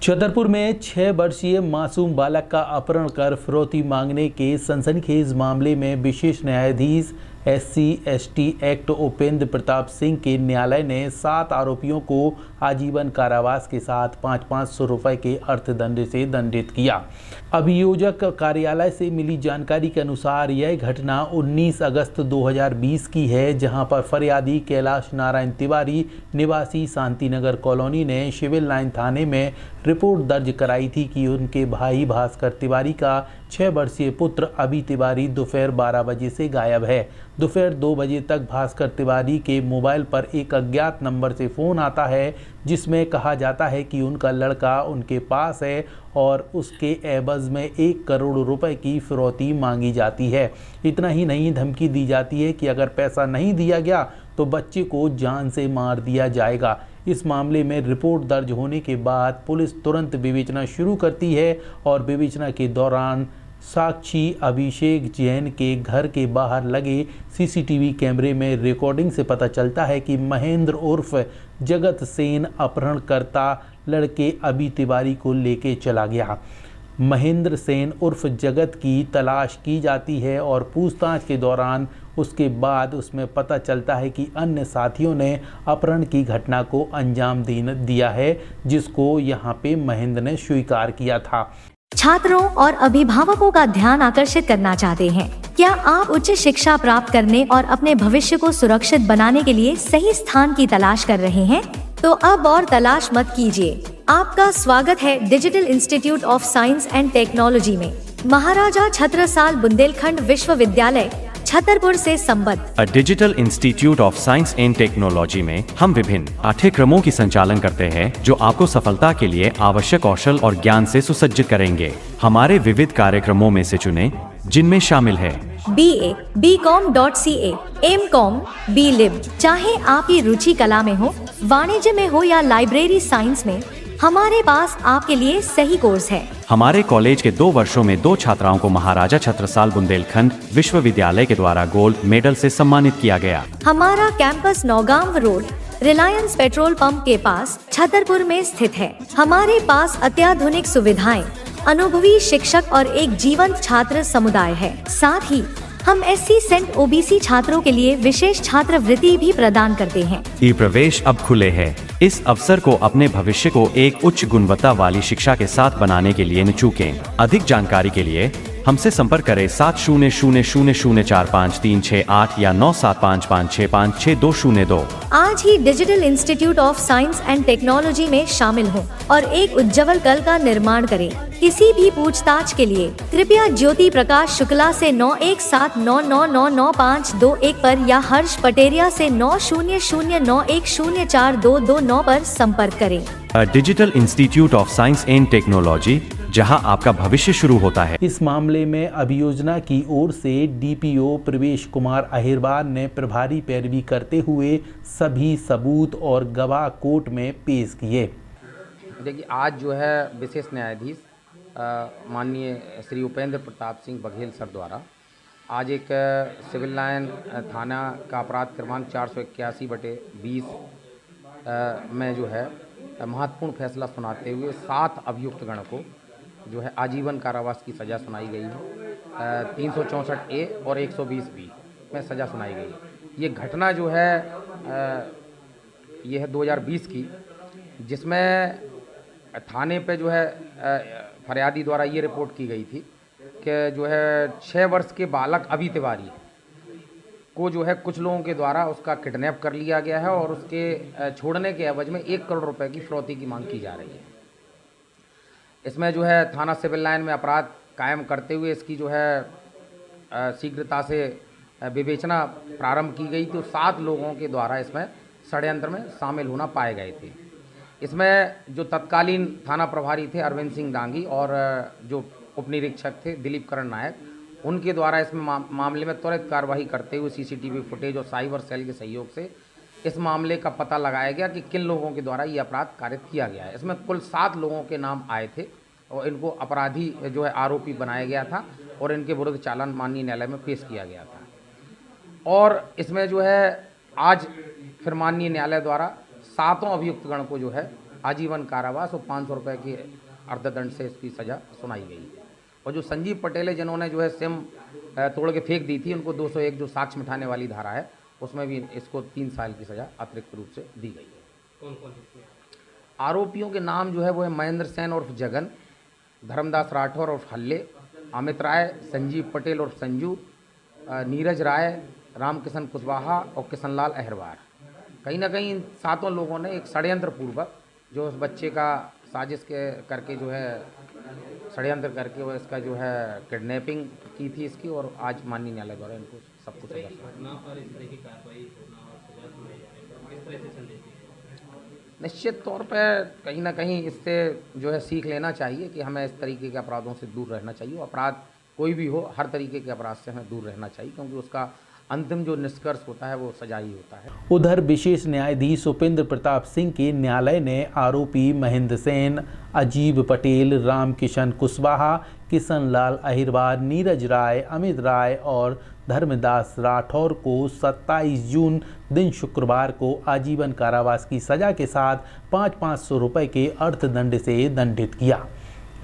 छतरपुर में 6 वर्षीय मासूम बालक का अपहरण कर फिरौती मांगने के सनसनीखेज मामले में विशेष न्यायाधीश SC/ST एक्ट उपेंद्र प्रताप सिंह के न्यायालय ने 7 आरोपियों को आजीवन कारावास के साथ 500 रुपये के अर्थदंड से दंडित किया। अभियोजक कार्यालय से मिली जानकारी के अनुसार यह घटना 19 अगस्त 2020 की है, जहां पर फरियादी कैलाश नारायण तिवारी निवासी शांतिनगर कॉलोनी ने सिविल लाइन थाने में रिपोर्ट दर्ज कराई थी कि उनके भाई भास्कर तिवारी का 6 वर्षीय पुत्र अभी तिवारी दोपहर 12 बजे से गायब है। दोपहर 2 बजे तक भास्कर तिवारी के मोबाइल पर एक अज्ञात नंबर से फ़ोन आता है, जिसमें कहा जाता है कि उनका लड़का उनके पास है और उसके एवज में 1 करोड़ रुपए की फिरौती मांगी जाती है। इतना ही नहीं, धमकी दी जाती है कि अगर पैसा नहीं दिया गया तो बच्चे को जान से मार दिया जाएगा। इस मामले में रिपोर्ट दर्ज होने के बाद पुलिस तुरंत विवेचना शुरू करती है और विवेचना के दौरान साक्षी अभिषेक जैन के घर के बाहर लगे CCTV कैमरे में रिकॉर्डिंग से पता चलता है कि महेंद्र उर्फ जगत सेन अपहरणकर्ता लड़के अभी तिवारी को लेके चला गया। महेंद्र सेन उर्फ जगत की तलाश की जाती है और पूछताछ के दौरान उसके बाद उसमें पता चलता है कि अन्य साथियों ने अपहरण की घटना को अंजाम दिया है, जिसको यहाँ पे महेंद्र ने स्वीकार किया था। छात्रों और अभिभावकों का ध्यान आकर्षित करना चाहते हैं? क्या आप उच्च शिक्षा प्राप्त करने और अपने भविष्य को सुरक्षित बनाने के लिए सही स्थान की तलाश कर रहे हैं? तो अब और तलाश मत कीजिए। आपका स्वागत है digital institute of science and technology में। महाराजा छत्रसाल बुंदेलखंड विश्वविद्यालय छतरपुर से संबद्ध digital institute of science and technology में हम विभिन्न पाठ्यक्रमों की संचालन करते हैं, जो आपको सफलता के लिए आवश्यक कौशल और ज्ञान से सुसज्जित करेंगे। हमारे विविध कार्यक्रमों में से चुने, जिनमें शामिल है BA, BCom.CA, M.Com, B.Lib। चाहे आपकी रुचि कला में हो, वाणिज्य में हो या लाइब्रेरी साइंस में, हमारे पास आपके लिए सही कोर्स है। हमारे कॉलेज के 2 वर्षों में 2 छात्राओं को महाराजा छत्रसाल बुंदेलखंड विश्वविद्यालय के द्वारा गोल्ड मेडल से सम्मानित किया गया। हमारा campus Naugaon road Reliance petrol pump के पास छतरपुर में स्थित है। हमारे पास अत्याधुनिक सुविधाएं, अनुभवी शिक्षक और एक जीवंत छात्र समुदाय है। साथ ही हम SC सेंट OBC छात्रों के लिए विशेष छात्रवृत्ति भी प्रदान करते हैं। प्रवेश अब खुले हैं। इस अवसर को अपने भविष्य को एक उच्च गुणवत्ता वाली शिक्षा के साथ बनाने के लिए न चूकें। अधिक जानकारी के लिए हमसे संपर्क करें 7000045368 या 9755656202। आज ही digital institute of science and technology में शामिल हों और एक उज्जवल कल का निर्माण करें। किसी भी पूछताछ के लिए कृपया ज्योति प्रकाश शुक्ला से 9179999521 पर या हर्ष पटेरिया से 9009104229 पर संपर्क करें। Digital institute of science and technology, जहां आपका भविष्य शुरू होता है। इस मामले में अभियोजना की ओर से DPO प्रवेश कुमार अहिरवार ने प्रभारी पैरवी करते हुए सभी सबूत और गवाह कोर्ट में पेश किए। देखिए, आज जो है विशेष न्यायाधीश माननीय श्री उपेंद्र प्रताप सिंह बघेल सर द्वारा आज एक सिविल लाइन थाना का अपराध क्रमांक 481/20 में जो है महत्वपूर्ण फैसला सुनाते हुए 7 अभियुक्त गण को जो है आजीवन कारावास की सज़ा सुनाई गई है। 364A और 120B में सज़ा सुनाई गई है। ये घटना जो है ये है 2020 की, जिसमें थाने पे जो है फरियादी द्वारा ये रिपोर्ट की गई थी कि जो है 6 वर्ष के बालक अभी तिवारी को जो है कुछ लोगों के द्वारा उसका किडनैप कर लिया गया है और उसके छोड़ने के एवज में 1 करोड़ रुपए की फिरौती की मांग की जा रही है। इसमें जो है थाना सिविल लाइन में अपराध कायम करते हुए इसकी जो है शीघ्रता से विवेचना प्रारंभ की गई तो 7 लोगों के द्वारा इसमें षड्यंत्र में शामिल होना पाए गए थे। इसमें जो तत्कालीन थाना प्रभारी थे अरविंद सिंह डांगी और जो उपनिरीक्षक थे दिलीप करण नायक, उनके द्वारा इसमें मामले में त्वरित कार्रवाई करते हुए CCTV फुटेज और साइबर सेल के सहयोग से इस मामले का पता लगाया गया कि किन लोगों के द्वारा ये अपराध कारित किया गया है। इसमें कुल 7 लोगों के नाम आए थे और इनको अपराधी जो है आरोपी बनाया गया था और इनके विरुद्ध चालान माननीय न्यायालय में पेश किया गया था। और इसमें जो है आज फिर माननीय न्यायालय द्वारा 7 अभियुक्तगण को जो है आजीवन कारावास और 500 रुपये की अर्थदंड से इसकी सज़ा सुनाई गई है। और जो संजीव पटेल है जिन्होंने जो है सिम तोड़ के फेंक दी थी, उनको 201 जो साक्ष्य मिटाने वाली धारा है उसमें भी इसको 3 साल की सज़ा अतिरिक्त रूप से दी गई है। कौन कौन आरोपियों के नाम जो है वो है महेंद्र सेन उर्फ जगन, धर्मदास राठौर उर्फ हल्ले, अमित राय, संजीव पटेल उर्फ संजू, नीरज राय, रामकिशन कुशवाहा और किशनलाल अहिरवार। कहीं ना कहीं इन 7 लोगों ने एक षड्यंत्र पूर्वक जो उस बच्चे का साजिश के करके जो है षड्यंत्र करके वो इसका जो है किडनैपिंग की थी इसकी, और आज माननीय न्यायालय द्वारा इनको सब कुछ सजा सुनाई। घटना पर इस तरह की कार्रवाई होना और सजा सुनाई जाने पर किस तरह से संदेश दिया? निश्चित तौर पर कहीं ना कहीं इससे जो है सीख लेना चाहिए कि हमें इस तरीके के अपराधों से दूर रहना चाहिए। अपराध कोई भी हो, हर तरीके के अपराध से हमें दूर रहना चाहिए, क्योंकि उसका अंतिम जो निष्कर्ष होता है वो सजा ही होता है। उधर विशेष न्यायाधीश उपेंद्र प्रताप सिंह के न्यायालय ने आरोपी महेंद्र सेन, अजीब पटेल, रामकिशन कुशवाहा, किशनलाल अहिरवार, नीरज राय, अमित राय और धर्मदास राठौर को 27 जून दिन शुक्रवार को आजीवन कारावास की सजा के साथ 500 रुपये के अर्थदंड से दंडित किया।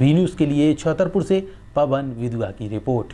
वी न्यूज़ के लिए छतरपुर से पवन विधुआ की रिपोर्ट।